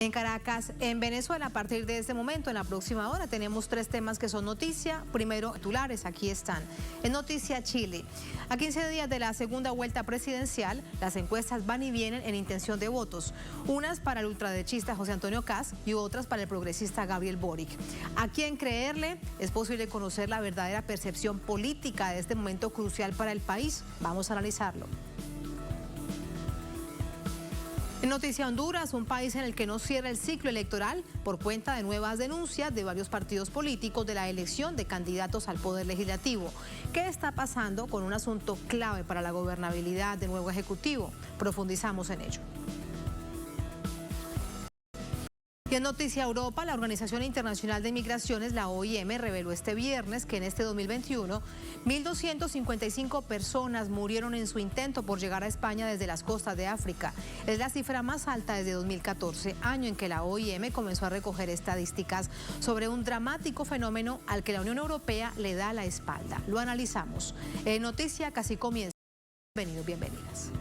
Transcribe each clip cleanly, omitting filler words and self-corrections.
En Caracas, en Venezuela, a partir de este momento, en la próxima hora, tenemos 3 temas que son noticia. Primero, titulares, aquí están. En noticia, Chile. A 15 días de la segunda vuelta presidencial, las encuestas van y vienen en intención de votos. Unas para el ultraderechista José Antonio Kast y otras para el progresista Gabriel Boric. ¿A quién creerle? ¿Es posible conocer la verdadera percepción política de este momento crucial para el país? Vamos a analizarlo. En noticia Honduras, un país en el que no cierra el ciclo electoral por cuenta de nuevas denuncias de varios partidos políticos de la elección de candidatos al poder legislativo. ¿Qué está pasando con un asunto clave para la gobernabilidad del nuevo ejecutivo? Profundizamos en ello. Y en noticia Europa, la Organización Internacional de Migraciones, la OIM, reveló este viernes que en este 2021, 1.255 personas murieron en su intento por llegar a España desde las costas de África. Es la cifra más alta desde 2014, año en que la OIM comenzó a recoger estadísticas sobre un dramático fenómeno al que la Unión Europea le da la espalda. Lo analizamos. En noticia casi comienza. Bienvenidos, bienvenidas.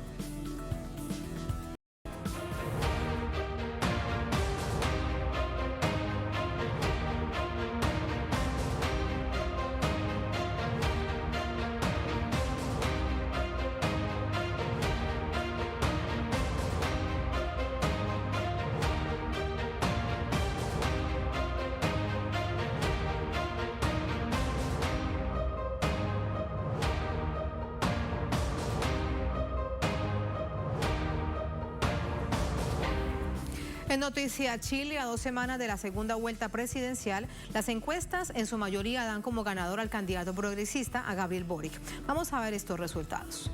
En noticia Chile, a 2 semanas de la segunda vuelta presidencial, las encuestas en su mayoría dan como ganador al candidato progresista, a Gabriel Boric. Vamos a ver estos resultados.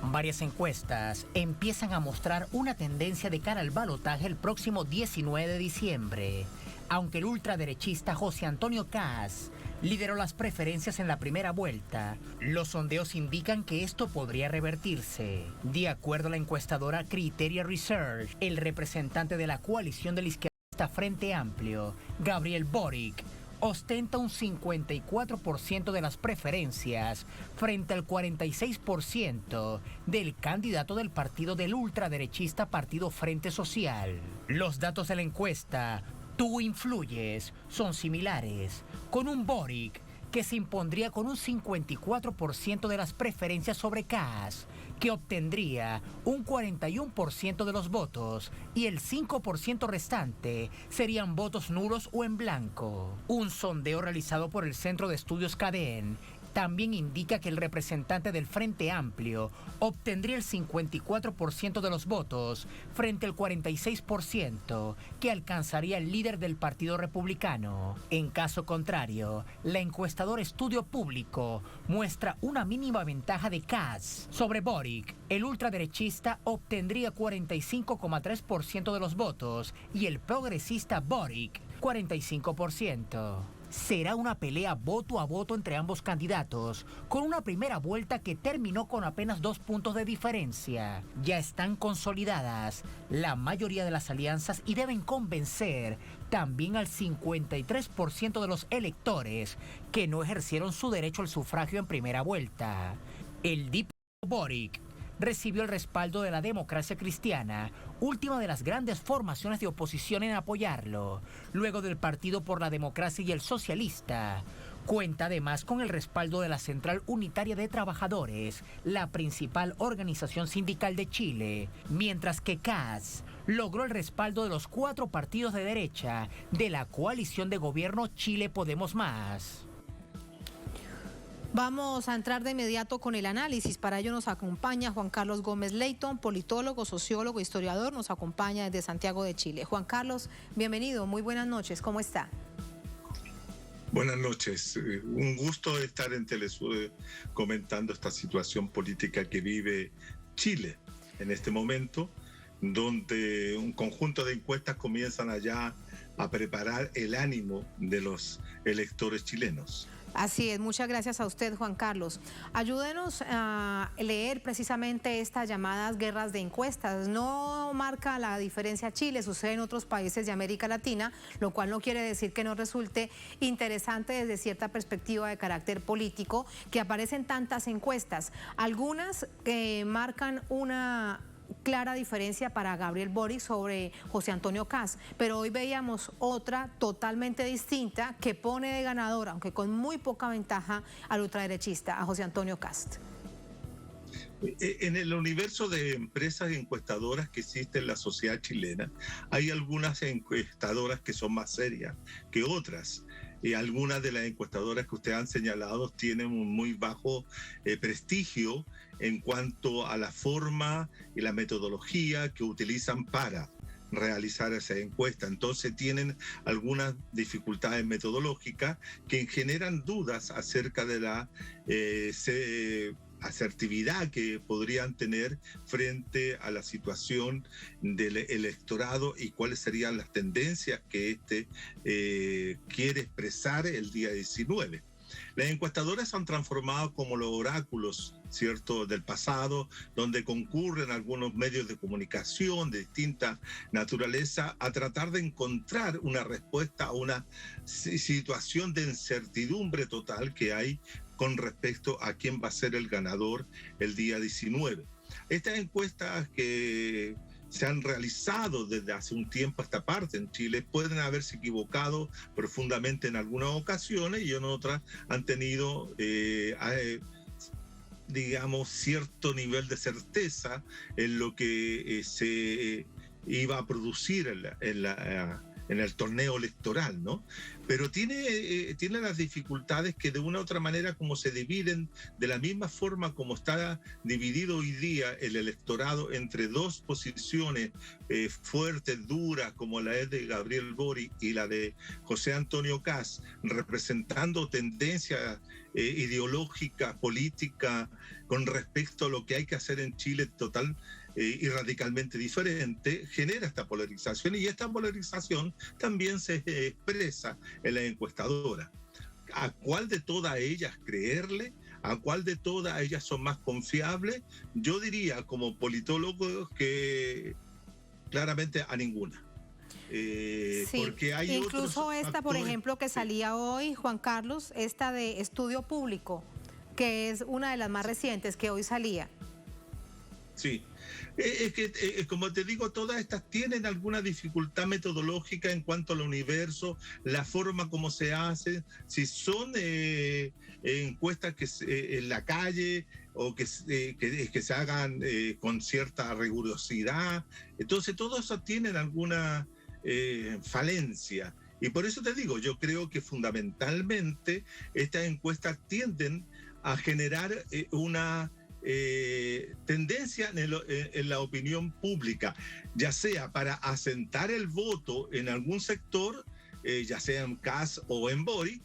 Varias encuestas empiezan a mostrar una tendencia de cara al balotaje el próximo 19 de diciembre. Aunque el ultraderechista José Antonio Kast lideró las preferencias en la primera vuelta, los sondeos indican que esto podría revertirse. De acuerdo a la encuestadora Criteria Research, el representante de la coalición del izquierdista Frente Amplio, Gabriel Boric, ostenta un 54% de las preferencias frente al 46% del candidato del partido del ultraderechista Partido Frente Social. Los datos de la encuesta Tú Influyes son similares, con un Boric que se impondría con un 54% de las preferencias sobre Kast, que obtendría un 41% de los votos y el 5% restante serían votos nulos o en blanco. Un sondeo realizado por el Centro de Estudios CADEN también indica que el representante del Frente Amplio obtendría el 54% de los votos frente al 46% que alcanzaría el líder del Partido Republicano. En caso contrario, la encuestadora Estudio Público muestra una mínima ventaja de Kast sobre Boric. El ultraderechista obtendría 45,3% de los votos y el progresista Boric 45%. Será una pelea voto a voto entre ambos candidatos, con una primera vuelta que terminó con apenas 2 puntos de diferencia. Ya están consolidadas la mayoría de las alianzas y deben convencer también al 53% de los electores que no ejercieron su derecho al sufragio en primera vuelta. El diputado Boric recibió el respaldo de la Democracia Cristiana, última de las grandes formaciones de oposición en apoyarlo, luego del Partido por la Democracia y el Socialista. Cuenta además con el respaldo de la Central Unitaria de Trabajadores, la principal organización sindical de Chile, mientras que Kast logró el respaldo de los 4 partidos de derecha de la coalición de gobierno Chile Podemos Más. Vamos a entrar de inmediato con el análisis. Para ello nos acompaña Juan Carlos Gómez Leyton, politólogo, sociólogo, historiador. Nos acompaña desde Santiago de Chile. Juan Carlos, bienvenido. Muy buenas noches. ¿Cómo está? Buenas noches. Un gusto estar en Telesur comentando esta situación política que vive Chile en este momento, donde un conjunto de encuestas comienzan allá a preparar el ánimo de los electores chilenos. Así es, muchas gracias a usted, Juan Carlos. Ayúdenos a leer precisamente estas llamadas guerras de encuestas. No marca la diferencia Chile, sucede en otros países de América Latina, lo cual no quiere decir que no resulte interesante desde cierta perspectiva de carácter político que aparecen tantas encuestas. Algunas marcan una clara diferencia para Gabriel Boric sobre José Antonio Kast, pero hoy veíamos otra totalmente distinta que pone de ganador, aunque con muy poca ventaja, al ultraderechista, a José Antonio Kast. En el universo de empresas encuestadoras que existe en la sociedad chilena, hay algunas encuestadoras que son más serias que otras. Y algunas de las encuestadoras que ustedes han señalado tienen un muy bajo prestigio en cuanto a la forma y la metodología que utilizan para realizar esa encuesta. Entonces tienen algunas dificultades metodológicas que generan dudas acerca de la asertividad que podrían tener frente a la situación del electorado y cuáles serían las tendencias que quiere expresar el día 19. Las encuestadoras se han transformado como los oráculos, ¿cierto?, del pasado, donde concurren algunos medios de comunicación de distinta naturaleza a tratar de encontrar una respuesta a una situación de incertidumbre total que hay con respecto a quién va a ser el ganador el día 19. Estas encuestas que se han realizado desde hace un tiempo a esta parte en Chile pueden haberse equivocado profundamente en algunas ocasiones y en otras han tenido, digamos, cierto nivel de certeza en lo que se iba a producir en el torneo electoral, ¿no? Pero tiene las dificultades que de una u otra manera, como se dividen de la misma forma como está dividido hoy día el electorado entre dos posiciones fuertes, duras, como la es de Gabriel Boric y la de José Antonio Kast, representando tendencias ideológicas, políticas, con respecto a lo que hay que hacer en Chile total y radicalmente diferente, genera esta polarización y esta polarización también se expresa en la encuestadora. ¿A cuál de todas ellas creerle? ¿A cuál de todas ellas son más confiables? Yo diría como politólogo que claramente a ninguna. Sí, porque hay incluso esta, factores, por ejemplo, que salía hoy, Juan Carlos, esta de Estudio Público, que es una de las más recientes que hoy salía. Sí, es que como te digo, todas estas tienen alguna dificultad metodológica en cuanto al universo, la forma como se hace, si son encuestas que en la calle o que se hagan con cierta rigurosidad. Entonces todo eso tienen alguna falencia. Y por eso te digo, yo creo que fundamentalmente estas encuestas tienden a generar una tendencia en la opinión pública, ya sea para asentar el voto en algún sector, ya sea en Kast o en Boric,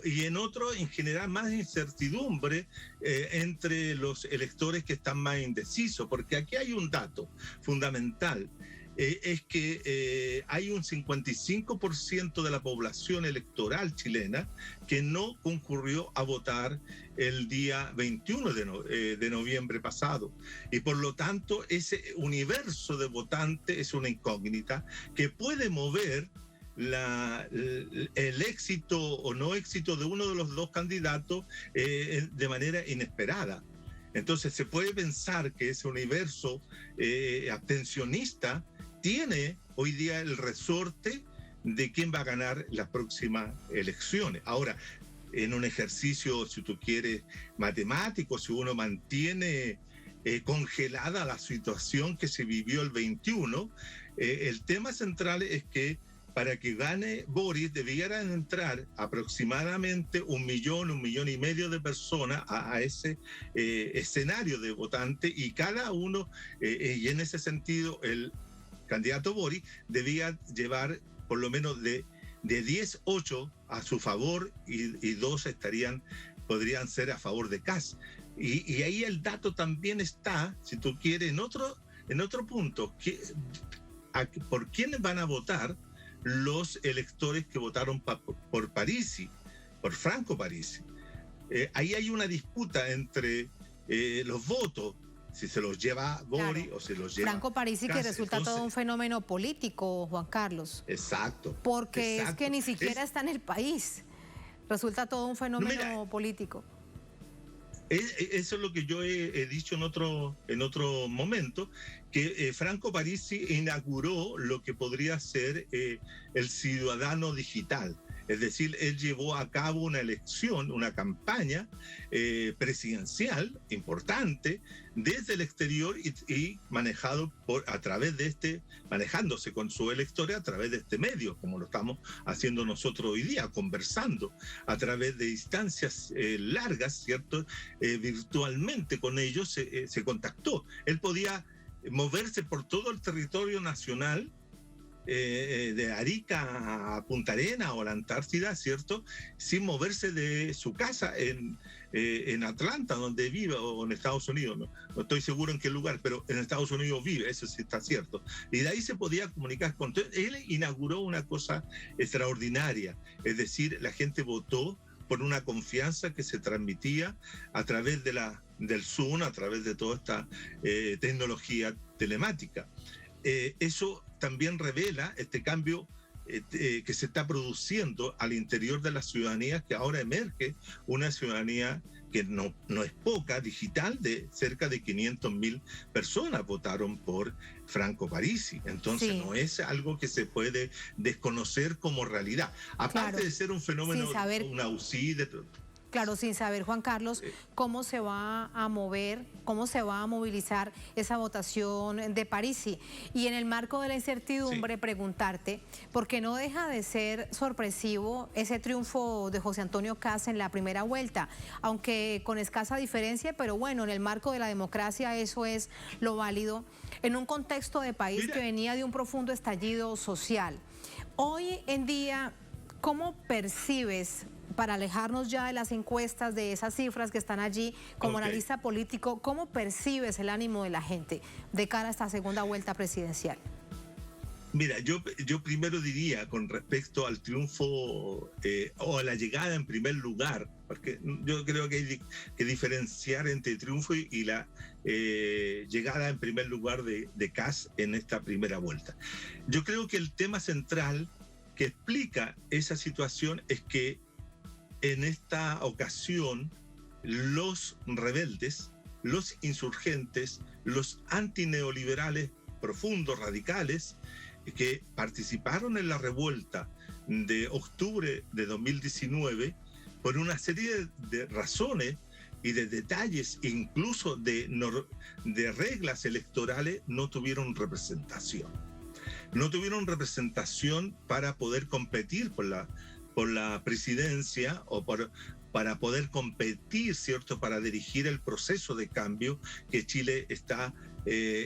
y en otro en general más incertidumbre entre los electores que están más indecisos, porque aquí hay un dato fundamental. Es que hay un 55% de la población electoral chilena que no concurrió a votar el día 21 de noviembre pasado. Y por lo tanto, ese universo de votantes es una incógnita que puede mover el éxito o no éxito de uno de los dos candidatos de manera inesperada. Entonces se puede pensar que ese universo abstencionista tiene hoy día el resorte de quién va a ganar las próximas elecciones. Ahora, en un ejercicio, si tú quieres, matemático, si uno mantiene congelada la situación que se vivió el 21, el tema central es que para que gane Boric debieran entrar aproximadamente 1 millón, 1,5 millones de personas a ese escenario de votantes y cada uno, y en ese sentido el candidato Boric debía llevar por lo menos de 10, 8 a su favor y 2 podrían ser a favor de Kast. Y ahí el dato también está, si tú quieres, en otro punto, ¿por quiénes van a votar los electores que votaron por Parisi, por Franco Parisi? Ahí hay una disputa entre los votos, si se los lleva Boric o se los lleva Franco Parisi, que resulta todo un fenómeno político, Juan Carlos. Exacto. Porque es que ni siquiera está en el país. Resulta todo un fenómeno político. Eso es lo que yo he dicho en otro momento, que Franco Parisi inauguró lo que podría ser el ciudadano digital. Es decir, él llevó a cabo una elección, una campaña presidencial importante desde el exterior y manejado manejándose con su electores a través de este medio, como lo estamos haciendo nosotros hoy día, conversando a través de distancias largas, ¿cierto? Virtualmente con ellos se contactó. Él podía moverse por todo el territorio nacional, de Arica a Punta Arenas o la Antártida, ¿cierto? Sin moverse de su casa en Atlanta, donde vive, o en Estados Unidos, no estoy seguro en qué lugar, pero en Estados Unidos vive, eso sí está cierto. Y de ahí se podía comunicar con... Él inauguró una cosa extraordinaria, es decir, la gente votó por una confianza que se transmitía a través del Zoom, a través de toda esta tecnología telemática. Eso también revela este cambio que se está produciendo al interior de las ciudadanías, que ahora emerge una ciudadanía que no es poca, digital, de cerca de 500.000 personas votaron por Franco Parisi. Entonces sí, no es algo que se puede desconocer como realidad. Aparte de ser un fenómeno, una UCI de... Claro, sin saber, Juan Carlos, cómo se va a mover, cómo se va a movilizar esa votación de Parisi. Y en el marco de la incertidumbre, preguntarte, porque no deja de ser sorpresivo ese triunfo de José Antonio Kast en la primera vuelta, aunque con escasa diferencia, pero bueno, en el marco de la democracia eso es lo válido, en un contexto de país que venía de un profundo estallido social. Hoy en día, ¿cómo percibes, para alejarnos ya de las encuestas, de esas cifras que están allí, como analista político, cómo percibes el ánimo de la gente de cara a esta segunda vuelta presidencial? Mira, yo primero diría con respecto al triunfo o a la llegada en primer lugar, porque yo creo que hay que diferenciar entre triunfo y la llegada en primer lugar de Kast en esta primera vuelta. Yo creo que el tema central que explica esa situación es que en esta ocasión los rebeldes, los insurgentes, los antineoliberales profundos, radicales, que participaron en la revuelta de octubre de 2019, por una serie de razones y de detalles, incluso de reglas electorales, no tuvieron representación. No tuvieron representación para poder competir por la presidencia o para poder competir, ¿cierto?, para dirigir el proceso de cambio que Chile está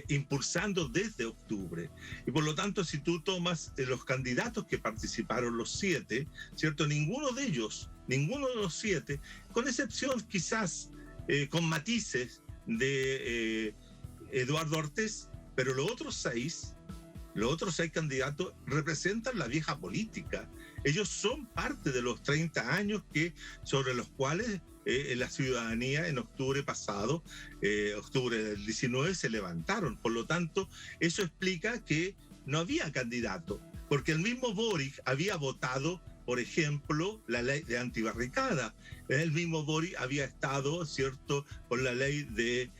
impulsando desde octubre. Y por lo tanto, si tú tomas los candidatos que participaron, los 7, ¿cierto?, ninguno de los 7, con excepción quizás con matices de Eduardo Ortiz, pero los otros seis candidatos representan la vieja política. Ellos son parte de los 30 años sobre los cuales la ciudadanía en octubre pasado, octubre del 19, se levantaron. Por lo tanto, eso explica que no había candidato, porque el mismo Boric había votado, por ejemplo, la ley de antibarricada. El mismo Boric había estado, ¿cierto?, por la ley de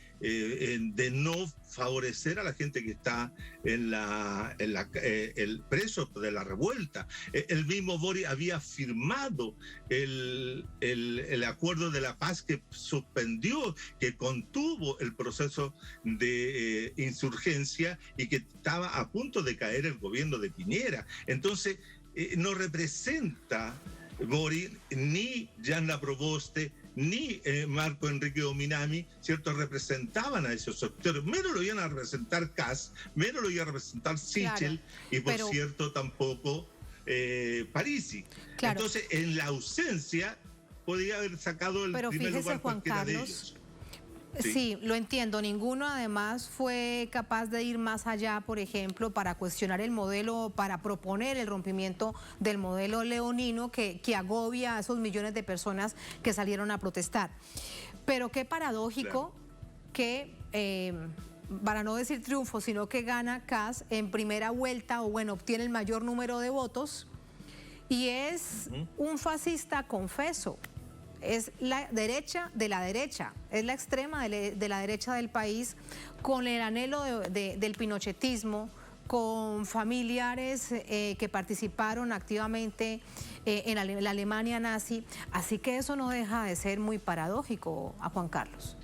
no favorecer a la gente que está el preso de la revuelta. El mismo Boric había firmado el acuerdo de la paz que suspendió, que contuvo el proceso de insurgencia y que estaba a punto de caer el gobierno de Piñera. Entonces, no representa Boric ni Yanna Proboste ni Marco Enrique Dominami, ¿cierto?, representaban a esos sectores. Menos lo iban a representar Kast, menos lo iba a representar Sichel, y por cierto tampoco Parisi. Claro. Entonces, en la ausencia, podía haber sacado el primer lugar cualquiera de ellos. Sí, lo entiendo. Ninguno además fue capaz de ir más allá, por ejemplo, para cuestionar el modelo, para proponer el rompimiento del modelo leonino que agobia a esos millones de personas que salieron a protestar. Pero qué paradójico que, para no decir triunfo, sino que gana Kast en primera vuelta, o bueno, obtiene el mayor número de votos, y es un fascista confeso. es la derecha de la derecha, es la extrema de la derecha del país, con el anhelo del pinochetismo, con familiares que participaron activamente en la Alemania nazi, así que eso no deja de ser muy paradójico, a Juan Carlos.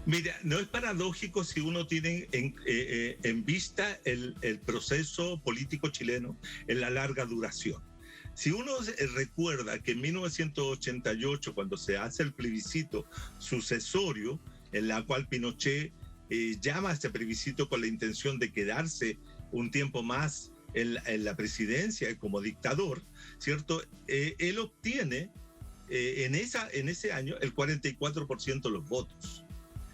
Mira, no es paradójico si uno tiene en vista el proceso político chileno en la larga duración. Si uno recuerda que en 1988, cuando se hace el plebiscito sucesorio, en la cual Pinochet llama a este plebiscito con la intención de quedarse un tiempo más en la presidencia como dictador, ¿cierto? Él obtiene en ese año el 44% de los votos.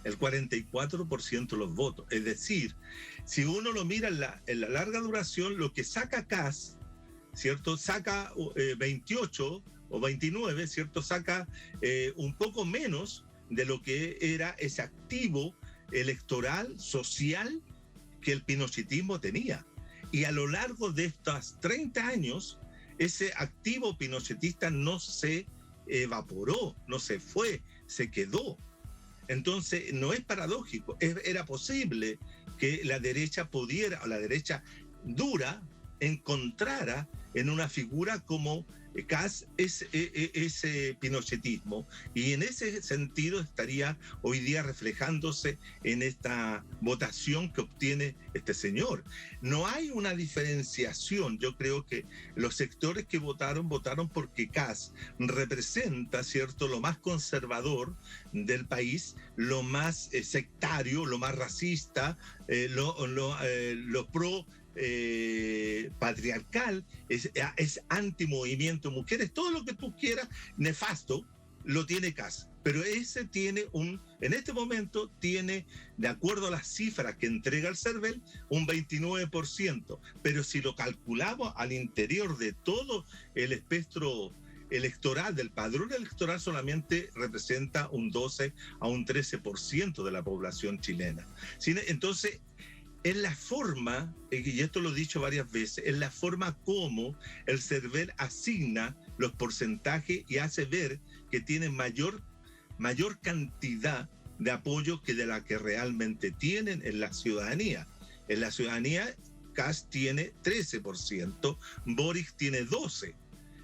El 44% de los votos. Es decir, si uno lo mira en la larga duración, lo que saca Kast, ¿cierto? Saca 28 o 29, ¿cierto? Saca un poco menos de lo que era ese activo electoral, social, que el pinochetismo tenía. Y a lo largo de estos 30 años, ese activo pinochetista no se evaporó, no se fue, se quedó. Entonces, no es paradójico, era posible que la derecha pudiera, o la derecha dura, encontrara en una figura como Kast ese pinochetismo, y en ese sentido estaría hoy día reflejándose en esta votación que obtiene este señor. No hay una diferenciación. Yo creo que los sectores que votaron porque Kast representa, ¿cierto?, lo más conservador del país, lo más sectario, lo más racista, lo pro patriarcal, es antimovimiento mujeres, todo lo que tú quieras, nefasto, lo tiene Kast. Pero ese tiene en este momento tiene, de acuerdo a las cifras que entrega el CERVEL, un 29%. Pero si lo calculamos al interior de todo el espectro electoral, del padrón electoral, solamente representa un 12 a un 13% de la población chilena. Entonces, en la forma, y esto lo he dicho varias veces, en la forma como el CERVEL asigna los porcentajes y hace ver que tiene mayor cantidad de apoyo que de la que realmente tienen en la ciudadanía. En la ciudadanía, Kast tiene 13%, Boric tiene 12%.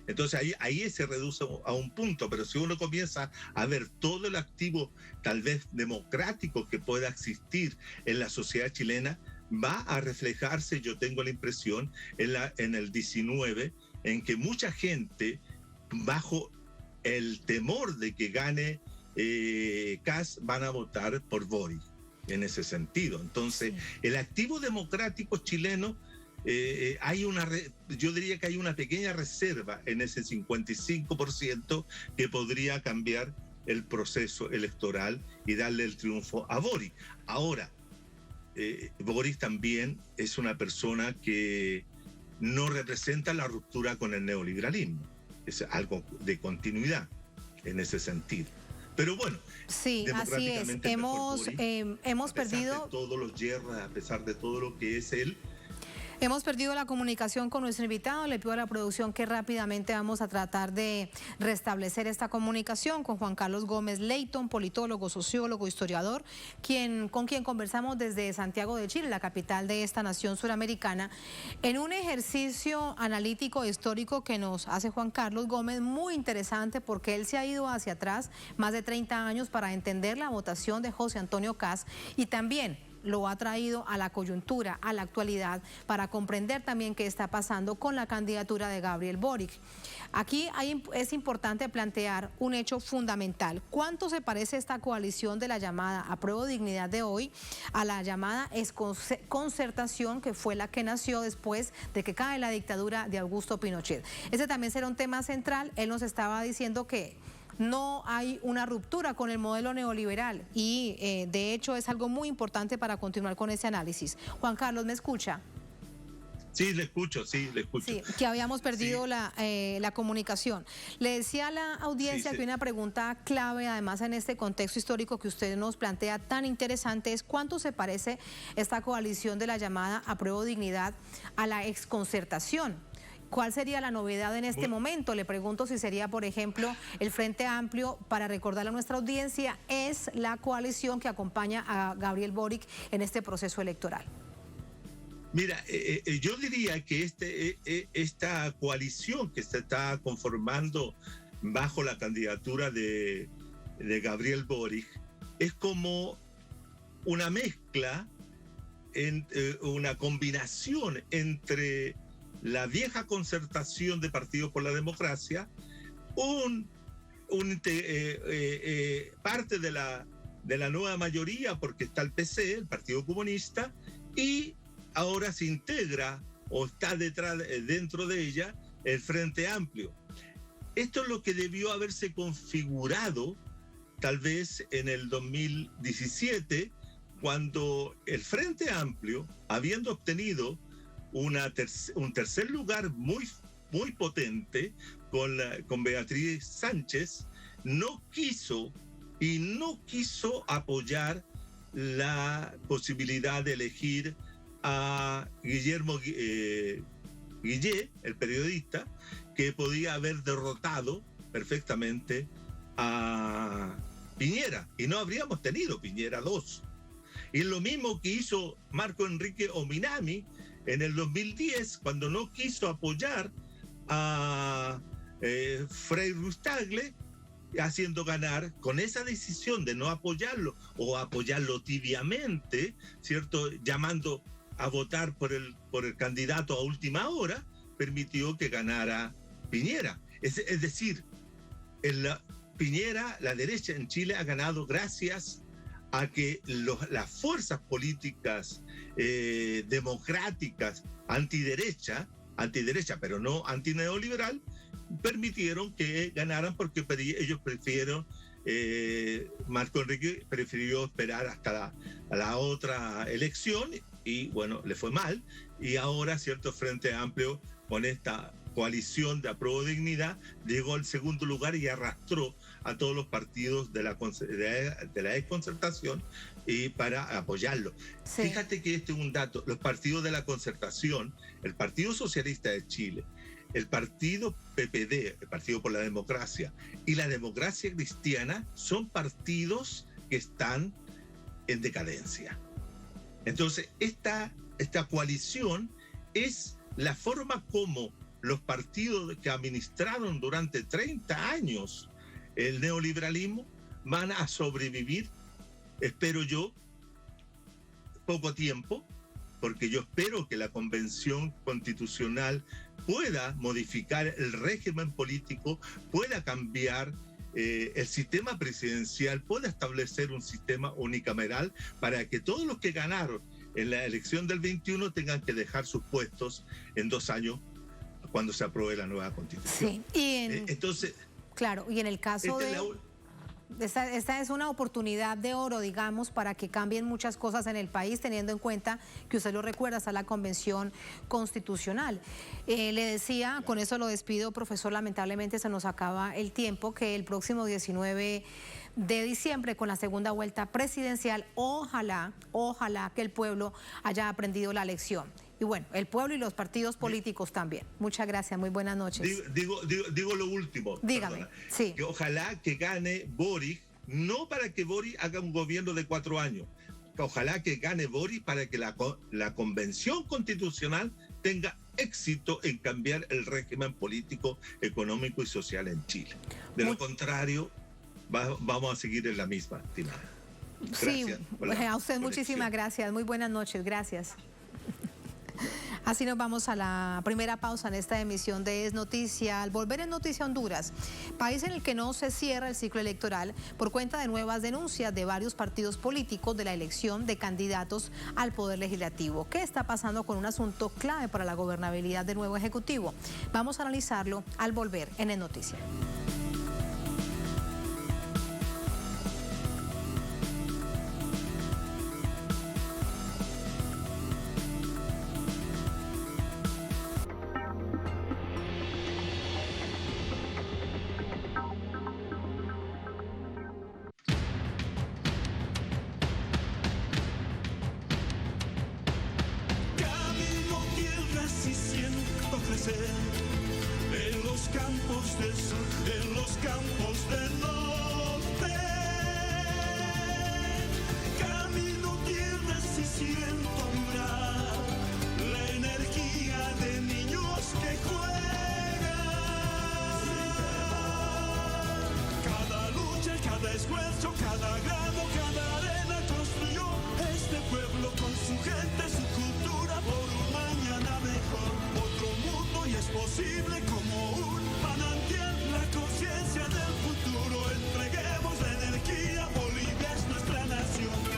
Entonces ahí se reduce a un punto, pero si uno comienza a ver todo el activo, tal vez democrático, que pueda existir en la sociedad chilena, va a reflejarse, yo tengo la impresión, en el 19, en que mucha gente, bajo el temor de que gane Kast, van a votar por Boric, en ese sentido. Entonces, el activo democrático chileno, yo diría que hay una pequeña reserva en ese 55% que podría cambiar el proceso electoral y darle el triunfo a Boric. Ahora, Boric también es una persona que no representa la ruptura con el neoliberalismo, es algo de continuidad en ese sentido. Pero bueno, sí, así es. Hemos perdido todos los yerros, a pesar de todo lo que es él. Hemos perdido la comunicación con nuestro invitado. Le pido a la producción que rápidamente vamos a tratar de restablecer esta comunicación con Juan Carlos Gómez Leyton, politólogo, sociólogo, historiador, con quien conversamos desde Santiago de Chile, la capital de esta nación suramericana, en un ejercicio analítico histórico que nos hace Juan Carlos Gómez muy interesante, porque él se ha ido hacia atrás más de 30 años para entender la votación de José Antonio Kast, y también lo ha traído a la coyuntura, a la actualidad, para comprender también qué está pasando con la candidatura de Gabriel Boric. Aquí es importante plantear un hecho fundamental. ¿Cuánto se parece esta coalición de la llamada Apruebo Dignidad de hoy a la llamada Concertación, que fue la que nació después de que cae la dictadura de Augusto Pinochet? Ese también será un tema central. Él nos estaba diciendo que no hay una ruptura con el modelo neoliberal y de hecho es algo muy importante para continuar con ese análisis. Juan Carlos, ¿me escucha? Sí, le escucho, sí, le escucho. Sí, que habíamos perdido la comunicación. Le decía a la audiencia que una pregunta clave, además en este contexto histórico que usted nos plantea tan interesante, es cuánto se parece esta coalición de la llamada Apruebo Dignidad a la exconcertación. ¿Cuál sería la novedad en este momento? Le pregunto si sería, por ejemplo, el Frente Amplio, para recordarle a nuestra audiencia, es la coalición que acompaña a Gabriel Boric en este proceso electoral. Mira, yo diría que esta coalición que se está conformando bajo la candidatura de Gabriel Boric es como una mezcla, una combinación entre la vieja concertación de Partido por la Democracia, parte de la nueva mayoría, porque está el PC, el Partido Comunista, y ahora se integra o está dentro de ella el Frente Amplio. Esto es lo que debió haberse configurado tal vez en el 2017, cuando el Frente Amplio, habiendo obtenido un tercer lugar muy potente con Beatriz Sánchez, no quiso apoyar la posibilidad de elegir a Guillermo Guillé, el periodista, que podía haber derrotado perfectamente a Piñera, y no habríamos tenido Piñera 2. Y lo mismo que hizo Marco Enrique Ominami en el 2010, cuando no quiso apoyar a Frei Rustagle, haciendo ganar con esa decisión de no apoyarlo o apoyarlo tibiamente, ¿cierto? Llamando a votar por el candidato a última hora, permitió que ganara Piñera. Es decir, Piñera, la derecha en Chile ha ganado gracias a que las fuerzas políticas democráticas antiderecha, pero no antineoliberal, permitieron que ganaran, porque ellos prefirieron, Marco Enrique prefirió esperar hasta la otra elección, y bueno, le fue mal, y ahora, cierto, Frente Amplio, con esta coalición de Apruebo Dignidad, llegó al segundo lugar y arrastró a todos los partidos de la desconcertación y para apoyarlo. Sí. Fíjate que este es un dato: los partidos de la concertación, el Partido Socialista de Chile, el Partido PPD, el Partido por la Democracia, y la Democracia Cristiana son partidos que están en decadencia. Entonces, esta coalición es la forma como los partidos que administraron durante 30 años el neoliberalismo van a sobrevivir, espero yo, poco tiempo, porque yo espero que la Convención Constitucional pueda modificar el régimen político, pueda cambiar el sistema presidencial, pueda establecer un sistema unicameral para que todos los que ganaron en la elección del 21 tengan que dejar sus puestos en 2 años cuando se apruebe la nueva Constitución. Sí, y entonces... Claro, y en el caso esta es una oportunidad de oro, digamos, para que cambien muchas cosas en el país, teniendo en cuenta que usted lo recuerda, está la Convención Constitucional. Le decía, con eso lo despido, profesor, lamentablemente se nos acaba el tiempo, que el próximo 19 de diciembre, con la segunda vuelta presidencial, ojalá que el pueblo haya aprendido la lección. Y bueno, el pueblo y los partidos políticos también. Muchas gracias, muy buenas noches. Digo lo último. Dígame, sí. Que ojalá que gane Boric, no para que Boric haga un gobierno de 4 años, ojalá que gane Boric para que la Convención Constitucional tenga éxito en cambiar el régimen político, económico y social en Chile. De lo contrario, vamos a seguir en la misma, estimada. Gracias. Sí, a usted muchísimas gracias. Muy buenas noches, gracias. Así nos vamos a la primera pausa en esta emisión de Es Noticia. Al volver en Noticia Honduras, país en el que no se cierra el ciclo electoral por cuenta de nuevas denuncias de varios partidos políticos de la elección de candidatos al Poder Legislativo. ¿Qué está pasando con un asunto clave para la gobernabilidad del nuevo Ejecutivo? Vamos a analizarlo al volver en Es Noticia. Camino, tierras y cielo. visto crecer en los campos del sur, en los campos del norte. Camino tierras y siento vibrar la energía de niños que juegan. Cada lucha, cada esfuerzo, cada grano, cada arena construyó este pueblo con su gente, su cultura, por un mañana mejor. Otro mundo y es posible como un manantial, la conciencia del futuro. Entreguemos la energía, Bolivia es nuestra nación.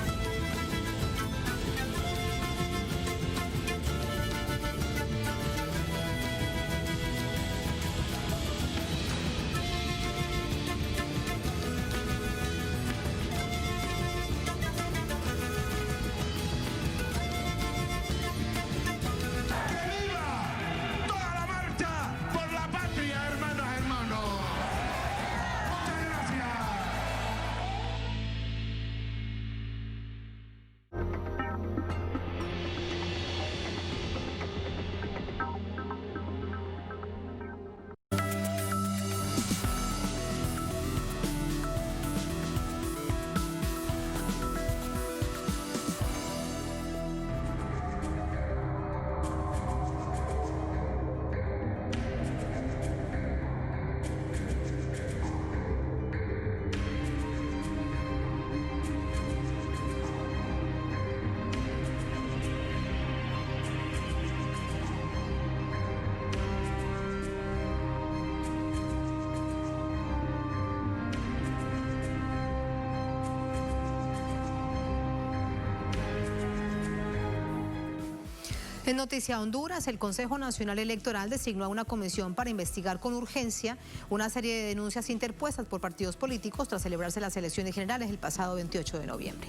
En Noticia Honduras, el Consejo Nacional Electoral designó a una comisión para investigar con urgencia una serie de denuncias interpuestas por partidos políticos tras celebrarse las elecciones generales el pasado 28 de noviembre.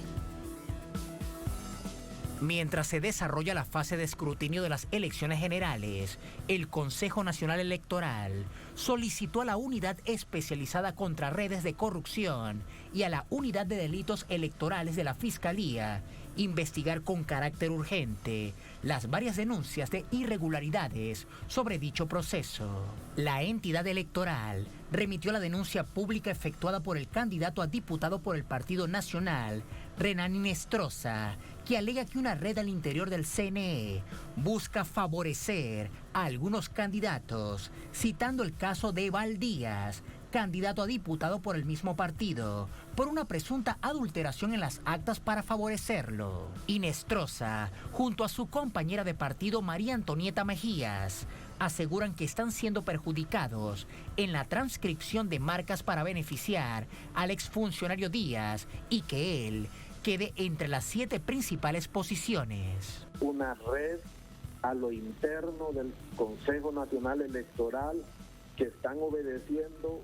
Mientras se desarrolla la fase de escrutinio de las elecciones generales, el Consejo Nacional Electoral solicitó a la Unidad Especializada contra Redes de Corrupción y a la Unidad de Delitos Electorales de la Fiscalía investigar con carácter urgente las varias denuncias de irregularidades sobre dicho proceso. La entidad electoral remitió la denuncia pública efectuada por el candidato a diputado por el Partido Nacional, Renan Inestrosa, que alega que una red al interior del CNE busca favorecer a algunos candidatos, citando el caso de Eval Díaz, candidato a diputado por el mismo partido, por una presunta adulteración en las actas para favorecerlo. Inestrosa, junto a su compañera de partido María Antonieta Mejías, aseguran que están siendo perjudicados en la transcripción de marcas para beneficiar al exfuncionario Díaz y que él quede entre las 7 principales posiciones. Una red a lo interno del Consejo Nacional Electoral que están obedeciendo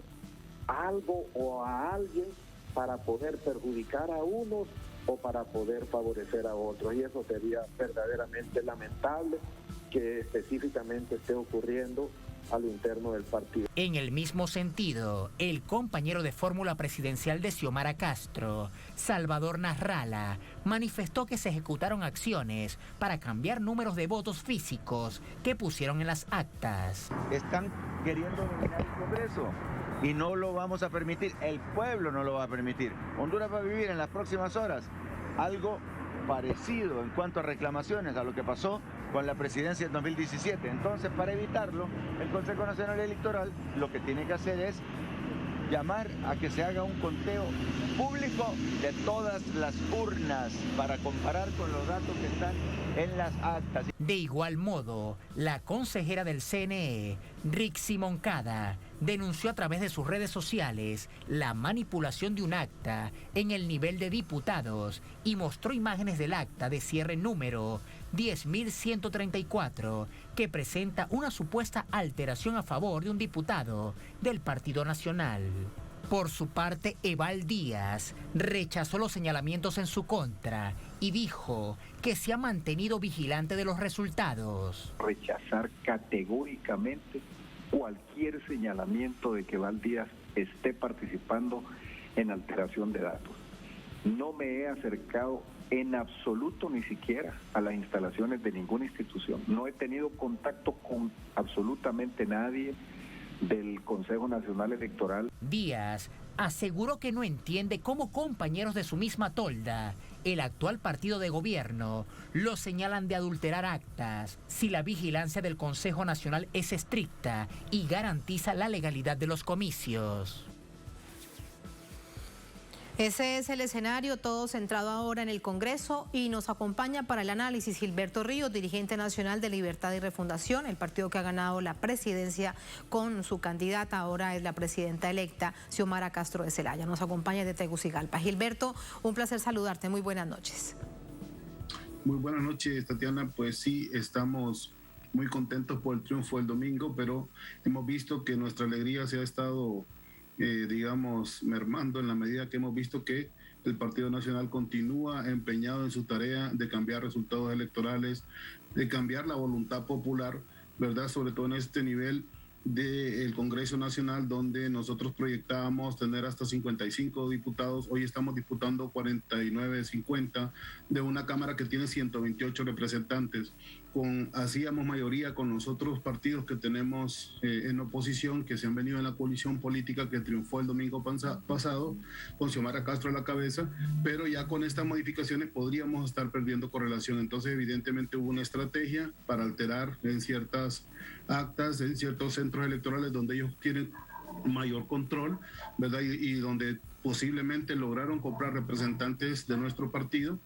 algo o a alguien para poder perjudicar a unos o para poder favorecer a otros. Y eso sería verdaderamente lamentable que específicamente esté ocurriendo a lo interno del partido. En el mismo sentido, el compañero de fórmula presidencial de Xiomara Castro, Salvador Nasralla, manifestó que se ejecutaron acciones para cambiar números de votos físicos que pusieron en las actas. Están queriendo dominar el Congreso y no lo vamos a permitir, el pueblo no lo va a permitir. Honduras va a vivir en las próximas horas algo parecido en cuanto a reclamaciones a lo que pasó con la presidencia en 2017. Entonces, para evitarlo, el Consejo Nacional Electoral lo que tiene que hacer es llamar a que se haga un conteo público de todas las urnas para comparar con los datos que están en las actas. De igual modo, la consejera del CNE, Rixi Moncada, denunció a través de sus redes sociales la manipulación de un acta en el nivel de diputados y mostró imágenes del acta de cierre número 10.134 que presenta una supuesta alteración a favor de un diputado del Partido Nacional. Por su parte, Eval Díaz rechazó los señalamientos en su contra y dijo que se ha mantenido vigilante de los resultados. Rechazar categóricamente cualquier señalamiento de que Eval Díaz esté participando en alteración de datos. No me he acercado en absoluto, ni siquiera a las instalaciones de ninguna institución. No he tenido contacto con absolutamente nadie del Consejo Nacional Electoral. Díaz aseguró que no entiende cómo compañeros de su misma tolda, el actual partido de gobierno, lo señalan de adulterar actas si la vigilancia del Consejo Nacional es estricta y garantiza la legalidad de los comicios. Ese es el escenario, todo centrado ahora en el Congreso, y nos acompaña para el análisis Gilberto Ríos, dirigente nacional de Libertad y Refundación, el partido que ha ganado la presidencia con su candidata, ahora es la presidenta electa, Xiomara Castro de Celaya. Nos acompaña de Tegucigalpa. Gilberto, un placer saludarte, muy buenas noches. Muy buenas noches, Tatiana. Pues sí, estamos muy contentos por el triunfo del domingo, pero hemos visto que nuestra alegría se ha estado mermando en la medida que hemos visto que el Partido Nacional continúa empeñado en su tarea de cambiar resultados electorales, de cambiar la voluntad popular, ¿verdad? Sobre todo en este nivel del Congreso Nacional, donde nosotros proyectábamos tener hasta 55 diputados, hoy estamos disputando 49, 50, de una Cámara que tiene 128 representantes. Hacíamos mayoría con los otros partidos que tenemos en oposición, que se han venido en la coalición política que triunfó el domingo pasado, con Xiomara Castro a la cabeza, pero ya con estas modificaciones podríamos estar perdiendo correlación. Entonces, evidentemente hubo una estrategia para alterar en ciertas actas, en ciertos centros electorales donde ellos tienen mayor control, ¿verdad? Y donde posiblemente lograron comprar representantes de nuestro partido.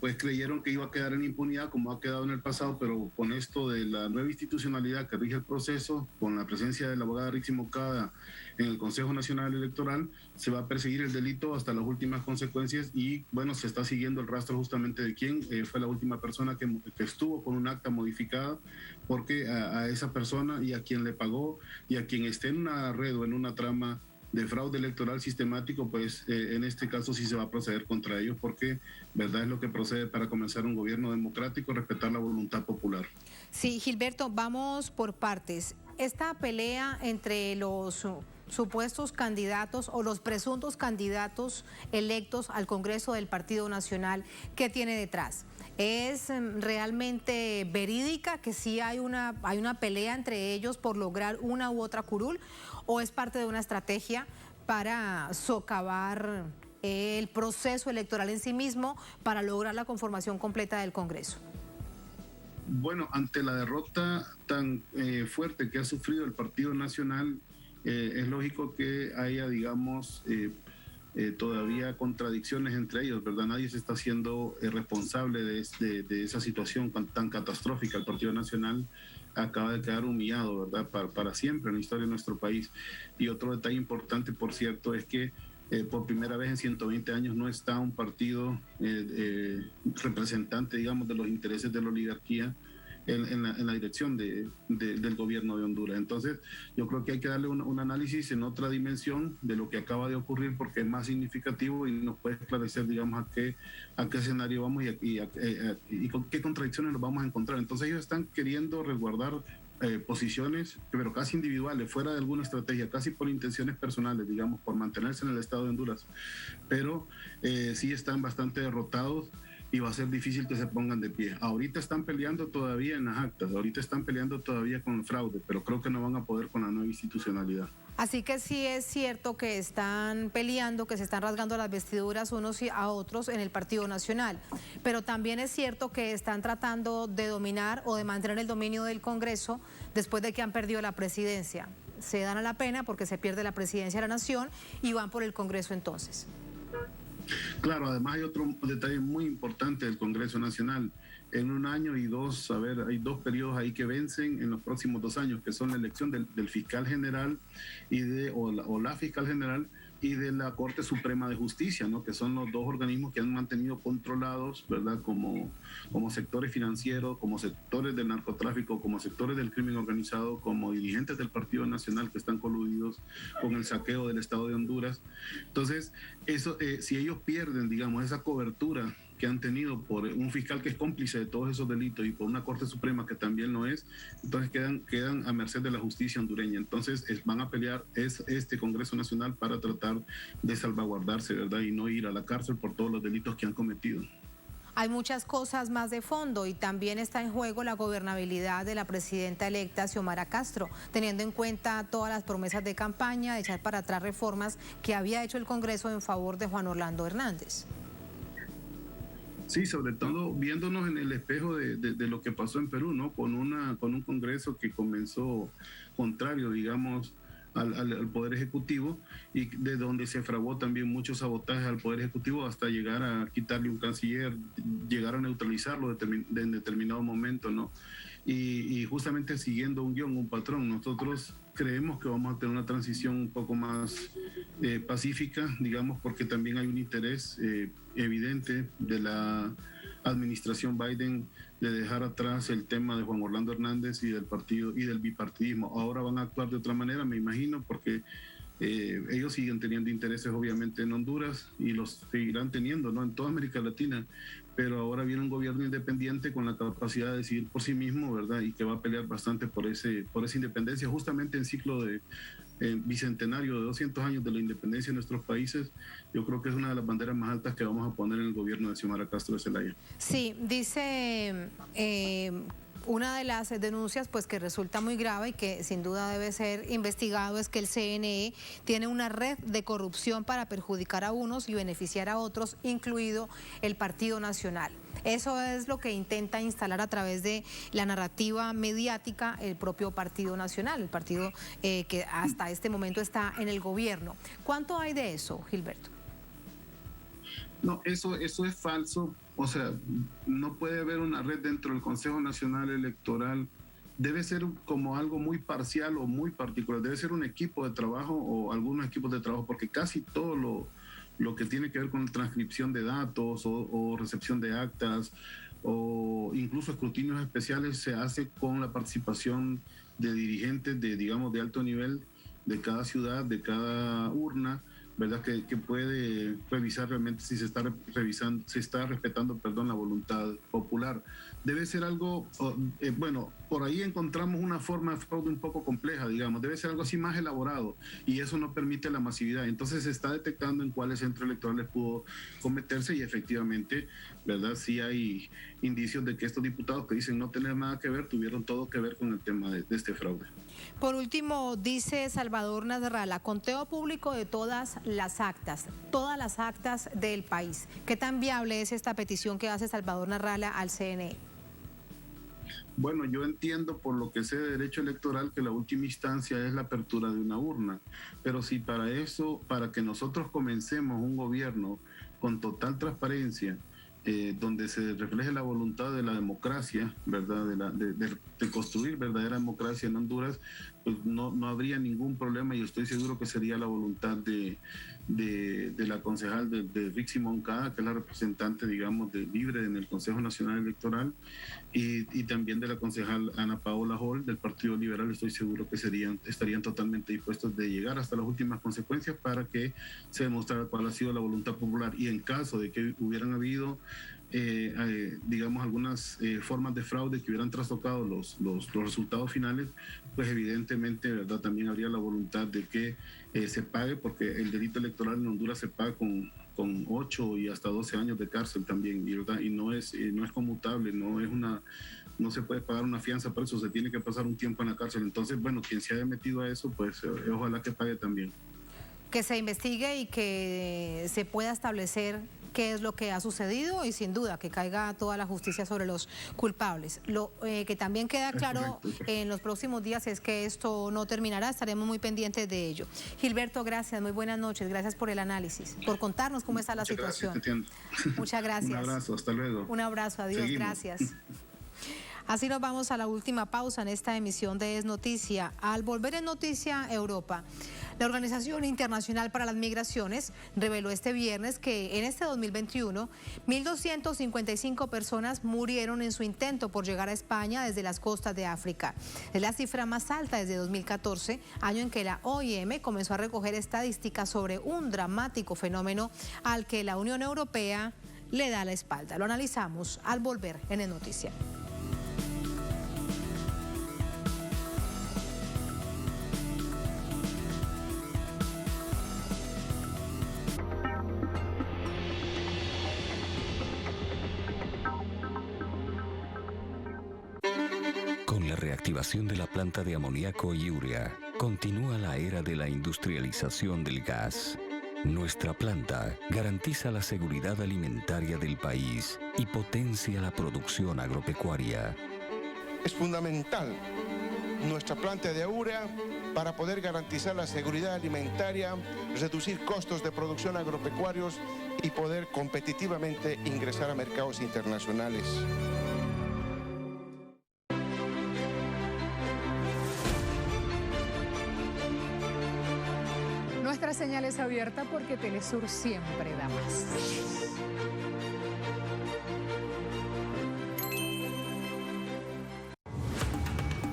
Pues creyeron que iba a quedar en impunidad como ha quedado en el pasado, pero con esto de la nueva institucionalidad que rige el proceso, con la presencia de la abogada Rixi Moncada en el Consejo Nacional Electoral, se va a perseguir el delito hasta las últimas consecuencias y bueno, se está siguiendo el rastro justamente de quién fue la última persona que estuvo con un acta modificada, porque a esa persona y a quien le pagó y a quien esté en una red o en una trama de fraude electoral sistemático, pues en este caso sí se va a proceder contra ellos, porque verdad es lo que procede para comenzar un gobierno democrático, respetar la voluntad popular. Sí, Gilberto, vamos por partes. Esta pelea entre los supuestos candidatos o los presuntos candidatos electos al Congreso del Partido Nacional, ¿qué tiene detrás? ¿Es realmente verídica que sí hay una pelea entre ellos por lograr una u otra curul, o es parte de una estrategia para socavar el proceso electoral en sí mismo para lograr la conformación completa del Congreso? Bueno, ante la derrota tan fuerte que ha sufrido el Partido Nacional, es lógico que haya, todavía contradicciones entre ellos, ¿verdad? Nadie se está haciendo responsable de esa situación tan catastrófica. El Partido Nacional acaba de quedar humillado, ¿verdad? Para siempre en la historia de nuestro país. Y otro detalle importante, por cierto, es que por primera vez en 120 años no está un partido representante, digamos, de los intereses de la oligarquía en la dirección del gobierno de Honduras. Entonces, yo creo que hay que darle un análisis en otra dimensión de lo que acaba de ocurrir, porque es más significativo y nos puede esclarecer, digamos, a qué escenario vamos y con qué contradicciones nos vamos a encontrar. Entonces, ellos están queriendo resguardar posiciones, pero casi individuales, fuera de alguna estrategia, casi por intenciones personales, digamos, por mantenerse en el estado de Honduras. Pero sí están bastante derrotados y va a ser difícil que se pongan de pie. Ahorita están peleando todavía en las actas, ahorita están peleando todavía con el fraude, pero creo que no van a poder con la nueva institucionalidad. Así que sí es cierto que están peleando, que se están rasgando las vestiduras unos a otros en el Partido Nacional, pero también es cierto que están tratando de dominar o de mantener el dominio del Congreso después de que han perdido la presidencia. Se dan a la pena porque se pierde la presidencia de la Nación y van por el Congreso entonces. Claro, además hay otro detalle muy importante del Congreso Nacional. En un año y dos, hay dos periodos ahí que vencen en los próximos 2 años, que son la elección del fiscal general o la fiscal general y de la Corte Suprema de Justicia, ¿no? Que son los dos organismos que han mantenido controlados, ¿verdad? Como sectores financieros, como sectores del narcotráfico, como sectores del crimen organizado, como dirigentes del Partido Nacional que están coludidos con el saqueo del Estado de Honduras. Entonces, eso, si ellos pierden, digamos, esa cobertura que que han tenido por un fiscal que es cómplice de todos esos delitos y por una Corte Suprema que también lo es, entonces quedan a merced de la justicia hondureña. Entonces van a pelear este Congreso Nacional para tratar de salvaguardarse, ¿verdad? Y no ir a la cárcel por todos los delitos que han cometido. Hay muchas cosas más de fondo y también está en juego la gobernabilidad de la presidenta electa Xiomara Castro, teniendo en cuenta todas las promesas de campaña de echar para atrás reformas que había hecho el Congreso en favor de Juan Orlando Hernández. Sí, sobre todo viéndonos en el espejo de lo que pasó en Perú, ¿no? Con un Congreso que comenzó contrario, digamos, al Poder Ejecutivo, y de donde se fraguó también muchos sabotajes al Poder Ejecutivo hasta llegar a quitarle un canciller, llegar a neutralizarlo en determinado momento, ¿no? Y justamente siguiendo un guión, un patrón, nosotros creemos que vamos a tener una transición un poco más pacífica, digamos, porque también hay un interés evidente de la administración Biden de dejar atrás el tema de Juan Orlando Hernández y del partido y del bipartidismo. Ahora van a actuar de otra manera, me imagino, porque ellos siguen teniendo intereses obviamente en Honduras y los seguirán teniendo, ¿no? En toda América Latina, pero ahora viene un gobierno independiente con la capacidad de decidir por sí mismo, ¿verdad? Y que va a pelear bastante por esa independencia, justamente en ciclo de bicentenario de 200 años de la independencia de nuestros países. Yo creo que es una de las banderas más altas que vamos a poner en el gobierno de Xiomara Castro de Zelaya. Sí, dice una de las denuncias pues que resulta muy grave y que sin duda debe ser investigado es que el CNE tiene una red de corrupción para perjudicar a unos y beneficiar a otros, incluido el Partido Nacional. Eso es lo que intenta instalar a través de la narrativa mediática el propio Partido Nacional, el partido que hasta este momento está en el gobierno. ¿Cuánto hay de eso, Gilberto? No, eso es falso. O sea, no puede haber una red dentro del Consejo Nacional Electoral. Debe ser como algo muy parcial o muy particular. Debe ser un equipo de trabajo o algunos equipos de trabajo, porque casi todo lo que tiene que ver con transcripción de datos o recepción de actas o incluso escrutinios especiales se hace con la participación de dirigentes de alto nivel de cada ciudad, de cada urna, ¿verdad? Que puede revisar realmente si se está respetando la voluntad popular. Debe ser algo, bueno, por ahí encontramos una forma de fraude un poco compleja, digamos, debe ser algo así más elaborado y eso no permite la masividad. Entonces se está detectando en cuáles centros electorales pudo cometerse y efectivamente, ¿verdad? Sí hay indicios de que estos diputados que dicen no tener nada que ver, tuvieron todo que ver con el tema de este fraude. Por último, dice Salvador Nasralla, conteo público de todas las actas del país. ¿Qué tan viable es esta petición que hace Salvador Nasralla al CNE? Bueno, yo entiendo por lo que sé de derecho electoral que la última instancia es la apertura de una urna, pero si para eso, para que nosotros comencemos un gobierno con total transparencia, donde se refleje la voluntad de la democracia, ¿verdad? De construir verdadera democracia en Honduras, pues no habría ningún problema y estoy seguro que sería la voluntad de la concejal de Rixi Moncada, que es la representante, digamos, de Libre en el Consejo Nacional Electoral, y también de la concejal Ana Paola Hall del Partido Liberal. Estoy seguro que estarían totalmente dispuestos de llegar hasta las últimas consecuencias para que se demostrara cuál ha sido la voluntad popular, y en caso de que hubieran habido digamos algunas formas de fraude que hubieran trastocado los resultados finales, pues evidentemente, ¿verdad?, también habría la voluntad de que se pague, porque el delito electoral en Honduras se paga con 8 y hasta 12 años de cárcel también, ¿verdad? Y no es conmutable, no se puede pagar una fianza por eso, se tiene que pasar un tiempo en la cárcel. Entonces, bueno, quien se haya metido a eso, pues ojalá que pague también. Que se investigue y que se pueda establecer qué es lo que ha sucedido y sin duda que caiga toda la justicia sobre los culpables. Lo que también queda claro en los próximos días es que esto no terminará, estaremos muy pendientes de ello. Gilberto, gracias, muy buenas noches, gracias por el análisis, por contarnos cómo está la situación. Muchas gracias. Un abrazo, hasta luego. Un abrazo, adiós, seguimos. Gracias. Así nos vamos a la última pausa en esta emisión de Es Noticia. Al volver en Noticia Europa, la Organización Internacional para las Migraciones reveló este viernes que en este 2021, 1.255 personas murieron en su intento por llegar a España desde las costas de África. Es la cifra más alta desde 2014, año en que la OIM comenzó a recoger estadísticas sobre un dramático fenómeno al que la Unión Europea le da la espalda. Lo analizamos al volver en el noticiero. Con la reactivación de la planta de amoníaco y urea, continúa la era de la industrialización del gas. Nuestra planta garantiza la seguridad alimentaria del país y potencia la producción agropecuaria. Es fundamental nuestra planta de urea para poder garantizar la seguridad alimentaria, reducir costos de producción agropecuarios y poder competitivamente ingresar a mercados internacionales. Nuestra señal es abierta porque Telesur siempre da más.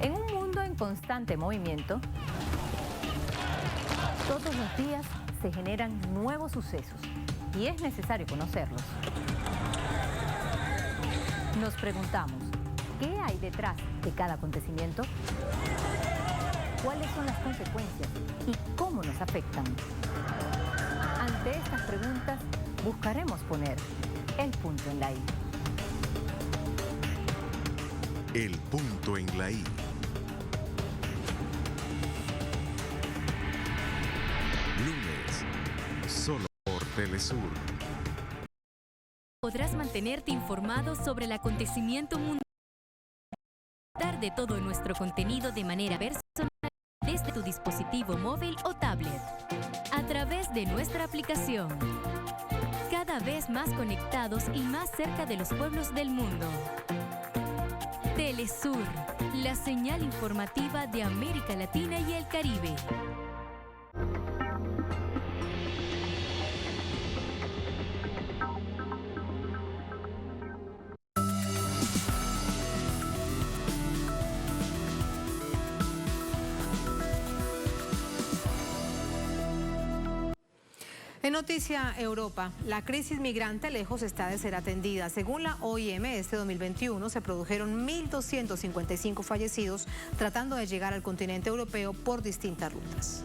En un mundo en constante movimiento, todos los días se generan nuevos sucesos y es necesario conocerlos. Nos preguntamos, ¿qué hay detrás de cada acontecimiento? ¿Cuáles son las consecuencias y cómo nos afectan? Ante estas preguntas, buscaremos poner el punto en la I. El punto en la I. Lunes, solo por Telesur. Podrás mantenerte informado sobre el acontecimiento mundial. De todo nuestro contenido de manera personal desde tu dispositivo móvil o tablet, a través de nuestra aplicación. Cada vez más conectados y más cerca de los pueblos del mundo. Telesur, la señal informativa de América Latina y el Caribe. En Noticia Europa, la crisis migrante lejos está de ser atendida. Según la OIM, este 2021 se produjeron 1.255 fallecidos tratando de llegar al continente europeo por distintas rutas.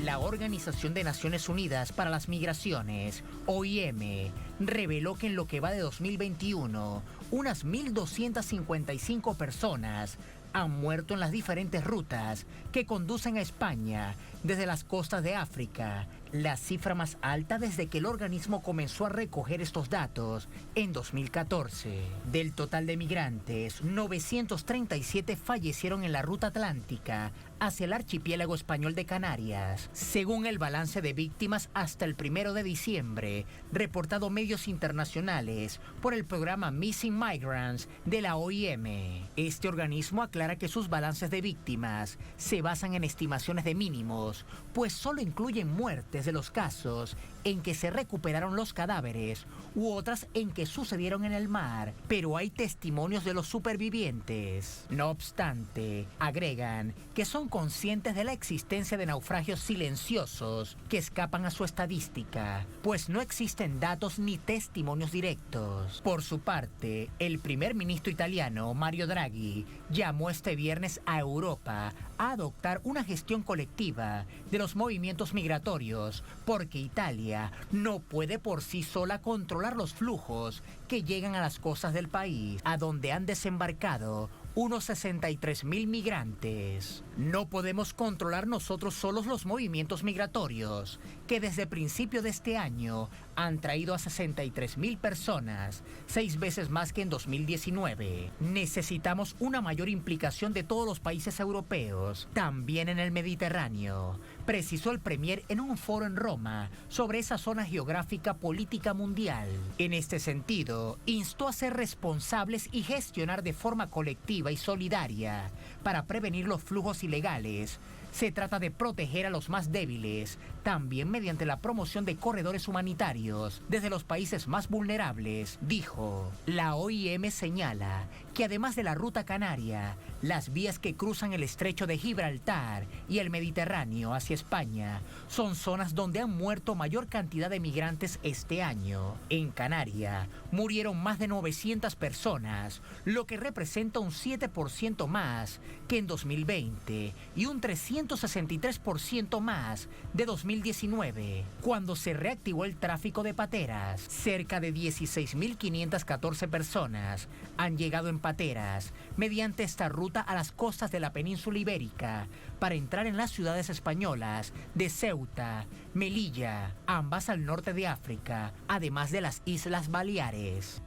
La Organización de Naciones Unidas para las Migraciones, OIM, reveló que en lo que va de 2021, unas 1.255 personas han muerto en las diferentes rutas que conducen a España desde las costas de África, la cifra más alta desde que el organismo comenzó a recoger estos datos en 2014. Del total de migrantes, 937 fallecieron en la ruta atlántica hacia el archipiélago español de Canarias, según el balance de víctimas hasta el 1 de diciembre, reportado medios internacionales por el programa Missing Migrants de la OIM. Este organismo aclara que sus balances de víctimas se basan en estimaciones de mínimos, pues solo incluyen muertes de los casos en que se recuperaron los cadáveres u otras en que sucedieron en el mar, pero hay testimonios de los supervivientes. No obstante, agregan que son conscientes de la existencia de naufragios silenciosos que escapan a su estadística, pues no existen datos ni testimonios directos. Por su parte, el primer ministro italiano, Mario Draghi, llamó este viernes a Europa a adoptar una gestión colectiva de los movimientos migratorios, porque Italia no puede por sí sola controlar los flujos que llegan a las costas del país, a donde han desembarcado unos 63.000 migrantes. No podemos controlar nosotros solos los movimientos migratorios, que desde principio de este año han traído a 63.000 personas, 6 veces más que en 2019. Necesitamos una mayor implicación de todos los países europeos, también en el Mediterráneo, precisó el Premier en un foro en Roma sobre esa zona geográfica política mundial. En este sentido, instó a ser responsables y gestionar de forma colectiva y solidaria para prevenir los flujos ilegales, Se trata de proteger a los más débiles, también mediante la promoción de corredores humanitarios desde los países más vulnerables, dijo. La OIM señala que además de la ruta canaria, las vías que cruzan el estrecho de Gibraltar y el Mediterráneo hacia España son zonas donde han muerto mayor cantidad de migrantes este año. En Canarias murieron más de 900 personas, lo que representa un 7% más que en 2020 y un 363% más de 2019, cuando se reactivó el tráfico de pateras. Cerca de 16.514 personas han llegado en pateras mediante esta ruta a las costas de la península ibérica para entrar en las ciudades españolas de Ceuta, Melilla, ambas al norte de África, además de las Islas Baleares.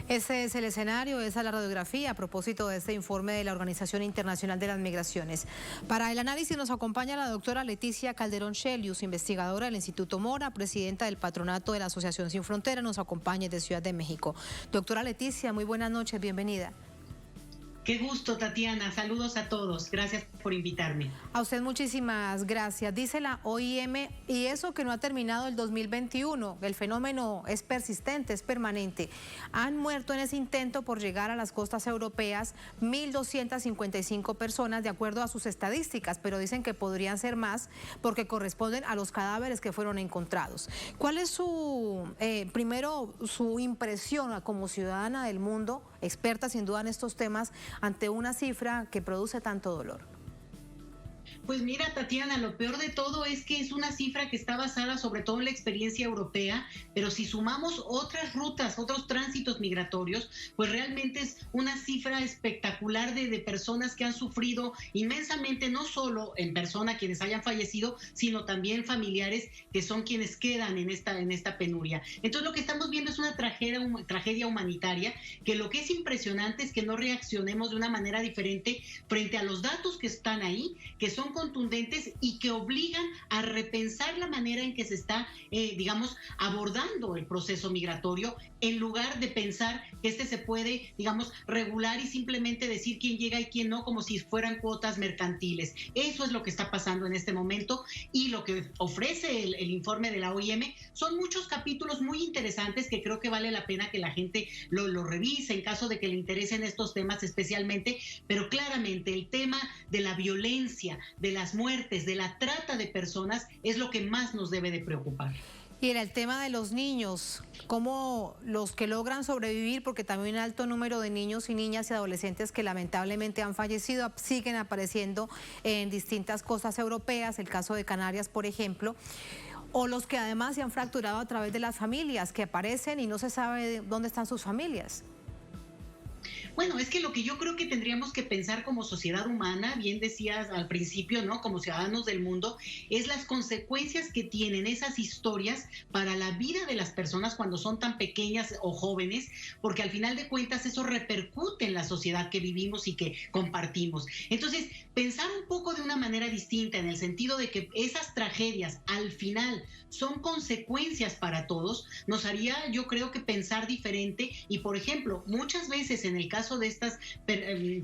Ese es el escenario, esa es la radiografía a propósito de este informe de la Organización Internacional de las Migraciones. Para el análisis nos acompaña la doctora Leticia Calderón Shelius, investigadora del Instituto Mora, presidenta del patronato de la Asociación Sin Fronteras, nos acompaña desde Ciudad de México. Doctora Leticia, muy buenas noches, bienvenida. Qué gusto, Tatiana. Saludos a todos. Gracias por invitarme. A usted muchísimas gracias. Dice la OIM, y eso que no ha terminado el 2021, el fenómeno es persistente, es permanente. Han muerto en ese intento por llegar a las costas europeas 1.255 personas, de acuerdo a sus estadísticas, pero dicen que podrían ser más porque corresponden a los cadáveres que fueron encontrados. ¿Cuál es primero, su impresión como ciudadana del mundo, experta sin duda en estos temas, ante una cifra que produce tanto dolor? Pues mira, Tatiana, lo peor de todo es que es una cifra que está basada sobre todo en la experiencia europea, pero si sumamos otras rutas, otros tránsitos migratorios, pues realmente es una cifra espectacular de personas que han sufrido inmensamente, no solo en persona quienes hayan fallecido, sino también familiares que son quienes quedan en esta penuria. Entonces lo que estamos viendo es una tragedia humanitaria, que lo que es impresionante es que no reaccionemos de una manera diferente frente a los datos que están ahí, que son contundentes y que obligan a repensar la manera en que se está, abordando el proceso migratorio, en lugar de pensar que se puede, regular y simplemente decir quién llega y quién no, como si fueran cuotas mercantiles. Eso es lo que está pasando en este momento, y lo que ofrece el informe de la OIM son muchos capítulos muy interesantes que creo que vale la pena que la gente lo revise en caso de que le interesen estos temas especialmente, pero claramente el tema de la violencia, de las muertes, de la trata de personas es lo que más nos debe de preocupar. Y en el tema de los niños, ¿cómo los que logran sobrevivir? Porque también un alto número de niños y niñas y adolescentes que lamentablemente han fallecido siguen apareciendo en distintas costas europeas, el caso de Canarias, por ejemplo, o los que además se han fracturado a través de las familias que aparecen y no se sabe dónde están sus familias. Bueno, es que lo que yo creo que tendríamos que pensar como sociedad humana, bien decías al principio, ¿no? Como ciudadanos del mundo, es las consecuencias que tienen esas historias para la vida de las personas cuando son tan pequeñas o jóvenes, porque al final de cuentas eso repercute en la sociedad que vivimos y que compartimos. Entonces, pensar un poco de una manera distinta, en el sentido de que esas tragedias al final son consecuencias para todos, nos haría, yo creo, que pensar diferente. Y por ejemplo, muchas veces en el caso de estas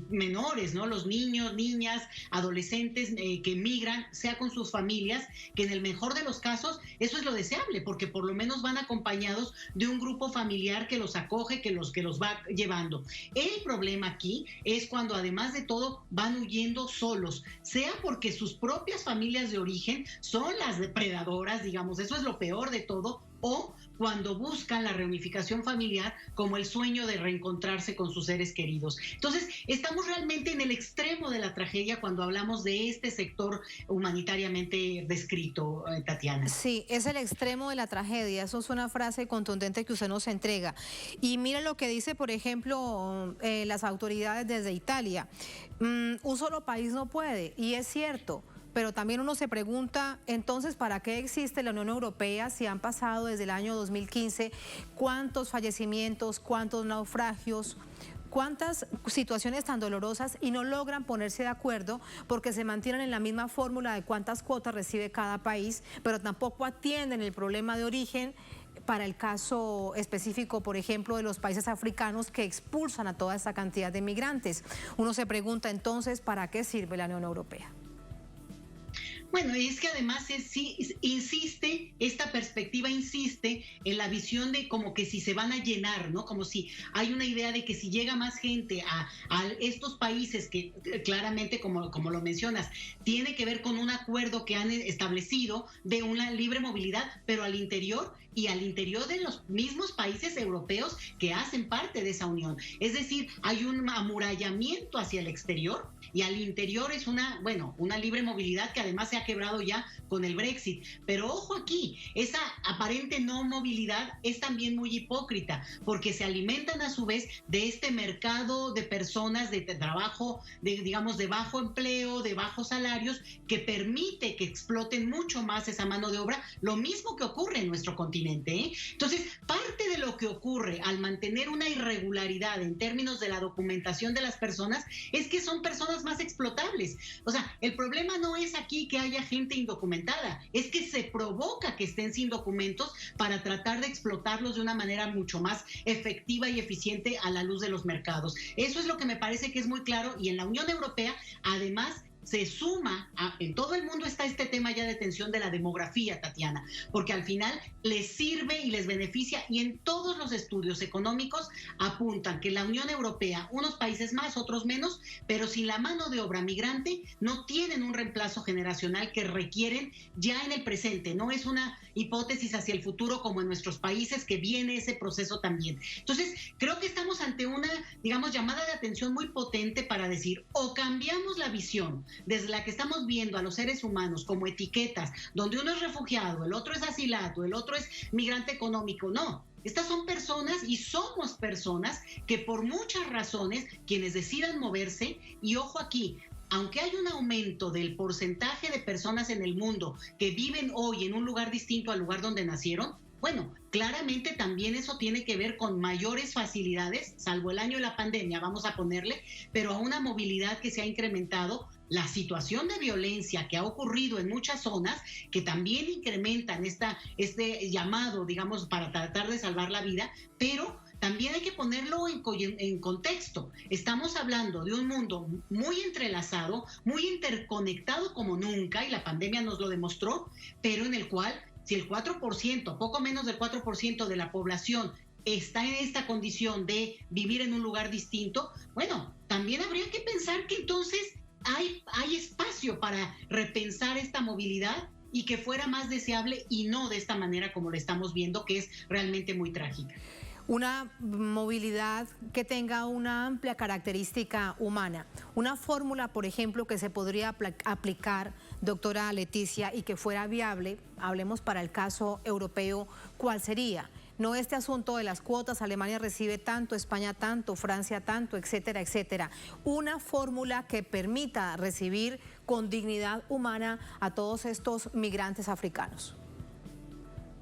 menores, ¿no? Los niños, niñas, adolescentes que migran, sea con sus familias, que en el mejor de los casos eso es lo deseable, porque por lo menos van acompañados de un grupo familiar que los acoge, que los va llevando. El problema aquí es cuando además de todo van huyendo solos, sea porque sus propias familias de origen son las depredadoras, eso es lo peor de todo, o cuando buscan la reunificación familiar como el sueño de reencontrarse con sus seres queridos. Entonces, estamos realmente en el extremo de la tragedia cuando hablamos de este sector humanitariamente descrito, Tatiana. Sí, es el extremo de la tragedia. Eso es una frase contundente que usted nos entrega. Y mira lo que dice, por ejemplo, las autoridades desde Italia. Un solo país no puede, y es cierto. Pero también uno se pregunta, entonces, ¿para qué existe la Unión Europea si han pasado desde el año 2015 cuántos fallecimientos, cuántos naufragios, cuántas situaciones tan dolorosas y no logran ponerse de acuerdo porque se mantienen en la misma fórmula de cuántas cuotas recibe cada país, pero tampoco atienden el problema de origen para el caso específico, por ejemplo, de los países africanos que expulsan a toda esta cantidad de migrantes? Uno se pregunta entonces, ¿para qué sirve la Unión Europea? Bueno, es que además esta perspectiva insiste en la visión de como que si se van a llenar, ¿no? Como si hay una idea de que si llega más gente a estos países que claramente, como lo mencionas, tiene que ver con un acuerdo que han establecido de una libre movilidad, pero al interior de los mismos países europeos que hacen parte de esa unión. Es decir, hay un amurallamiento hacia el exterior y al interior es una libre movilidad que además se ha quebrado ya con el Brexit. Pero ojo aquí, esa aparente no movilidad es también muy hipócrita, porque se alimentan a su vez de este mercado de personas de trabajo, de bajo empleo, de bajos salarios, que permite que exploten mucho más esa mano de obra, lo mismo que ocurre en nuestro continente. Entonces, parte de lo que ocurre al mantener una irregularidad en términos de la documentación de las personas es que son personas más explotables. O sea, el problema no es aquí que haya gente indocumentada, es que se provoca que estén sin documentos para tratar de explotarlos de una manera mucho más efectiva y eficiente a la luz de los mercados. Eso es lo que me parece que es muy claro, y en la Unión Europea, además, se suma, en todo el mundo está este tema ya de tensión de la demografía, Tatiana, porque al final les sirve y les beneficia, y en todos los estudios económicos apuntan que la Unión Europea, unos países más, otros menos, pero sin la mano de obra migrante, no tienen un reemplazo generacional que requieren ya en el presente. No es una hipótesis hacia el futuro como en nuestros países, que viene ese proceso también. Entonces, creo que estamos ante una, llamada de atención muy potente para decir, o cambiamos la visión desde la que estamos viendo a los seres humanos como etiquetas, donde uno es refugiado, el otro es asilado, el otro es migrante económico. No, estas son personas y somos personas que por muchas razones, quienes decidan moverse, y ojo aquí, aunque hay un aumento del porcentaje de personas en el mundo que viven hoy en un lugar distinto al lugar donde nacieron, bueno, claramente también eso tiene que ver con mayores facilidades, salvo el año de la pandemia, vamos a ponerle, pero a una movilidad que se ha incrementado. La situación de violencia que ha ocurrido en muchas zonas, que también incrementan este llamado, para tratar de salvar la vida, pero también hay que ponerlo en contexto. Estamos hablando de un mundo muy entrelazado, muy interconectado como nunca, y la pandemia nos lo demostró, pero en el cual, si el 4%, poco menos del 4% de la población está en esta condición de vivir en un lugar distinto, bueno, también habría que pensar que entonces hay espacio para repensar esta movilidad y que fuera más deseable, y no de esta manera como lo estamos viendo, que es realmente muy trágica. Una movilidad que tenga una amplia característica humana. Una fórmula, por ejemplo, que se podría aplicar, doctora Leticia, y que fuera viable, hablemos para el caso europeo, ¿cuál sería? No este asunto de las cuotas, Alemania recibe tanto, España tanto, Francia tanto, etcétera, etcétera. Una fórmula que permita recibir con dignidad humana a todos estos migrantes africanos.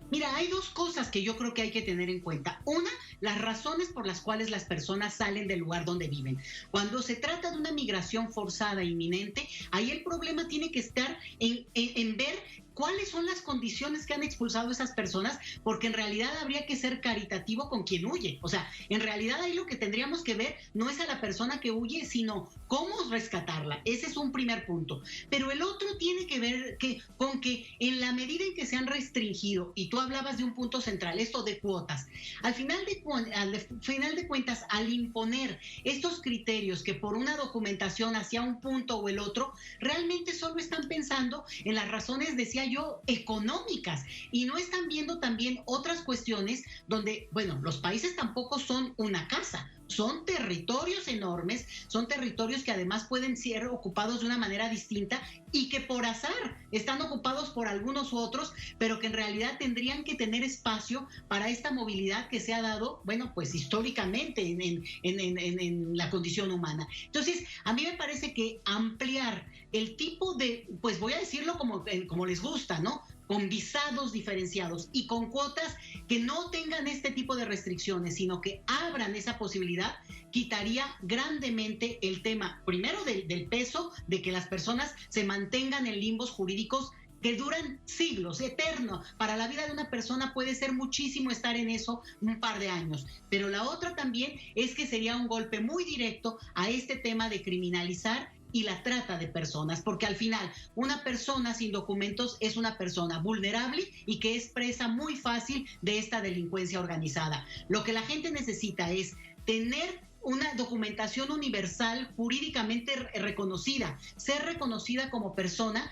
Mira, hay dos cosas que yo creo que hay que tener en cuenta. Una, las razones por las cuales las personas salen del lugar donde viven. Cuando se trata de una migración forzada inminente, ahí el problema tiene que estar en ver cuáles son las condiciones que han expulsado a esas personas, porque en realidad habría que ser caritativo con quien huye. O sea, en realidad ahí lo que tendríamos que ver no es a la persona que huye, sino cómo rescatarla. Ese es un primer punto. Pero el otro tiene que ver con que en la medida en que se han restringido, y tú hablabas de un punto central, esto de cuotas, al final de cuentas, al imponer estos criterios que por una documentación hacia un punto o el otro, realmente solo están pensando en las razones, decía yo, económicas, y no están viendo también otras cuestiones donde, bueno, los países tampoco son una casa, son territorios enormes, son territorios que además pueden ser ocupados de una manera distinta y que por azar están ocupados por algunos u otros, pero que en realidad tendrían que tener espacio para esta movilidad que se ha dado, bueno, pues históricamente en la condición humana. Entonces, a mí me parece que ampliar el tipo de, pues voy a decirlo como les gusta, ¿no?, con visados diferenciados y con cuotas que no tengan este tipo de restricciones, sino que abran esa posibilidad, quitaría grandemente el tema, primero del peso de que las personas se mantengan en limbos jurídicos que duran siglos, eterno. Para la vida de una persona puede ser muchísimo estar en eso un par de años. Pero la otra también es que sería un golpe muy directo a este tema de criminalizar y la trata de personas, porque al final una persona sin documentos es una persona vulnerable y que es presa muy fácil de esta delincuencia organizada. Lo que la gente necesita es tener una documentación universal jurídicamente reconocida, ser reconocida como persona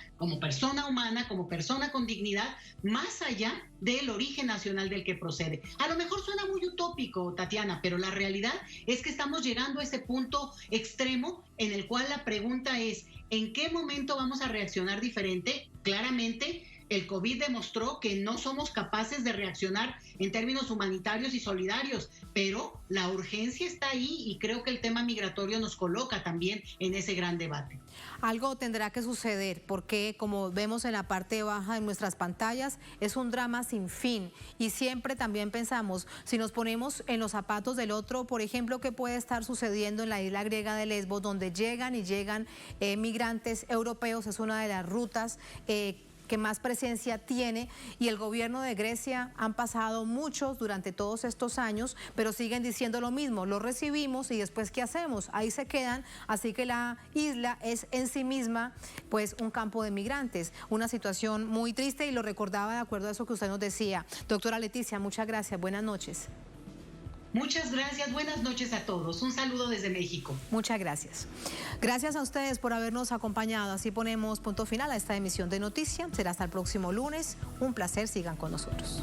humana, como persona con dignidad, más allá del origen nacional del que procede. A lo mejor suena muy utópico, Tatiana, pero la realidad es que estamos llegando a ese punto extremo en el cual la pregunta es, ¿en qué momento vamos a reaccionar diferente? Claramente, el COVID demostró que no somos capaces de reaccionar en términos humanitarios y solidarios, pero la urgencia está ahí y creo que el tema migratorio nos coloca también en ese gran debate. Algo tendrá que suceder porque, como vemos en la parte baja de nuestras pantallas, es un drama sin fin y siempre también pensamos, si nos ponemos en los zapatos del otro, por ejemplo, ¿qué puede estar sucediendo en la isla griega de Lesbos, donde llegan migrantes europeos? Es una de las rutas que más presencia tiene, y el gobierno de Grecia han pasado muchos durante todos estos años, pero siguen diciendo lo mismo, los recibimos y después ¿qué hacemos? Ahí se quedan, así que la isla es en sí misma pues un campo de migrantes, una situación muy triste, y lo recordaba de acuerdo a eso que usted nos decía. Doctora Leticia, muchas gracias, buenas noches. Muchas gracias, buenas noches a todos. Un saludo desde México. Muchas gracias. Gracias a ustedes por habernos acompañado. Así ponemos punto final a esta emisión de Noticias. Será hasta el próximo lunes. Un placer, sigan con nosotros.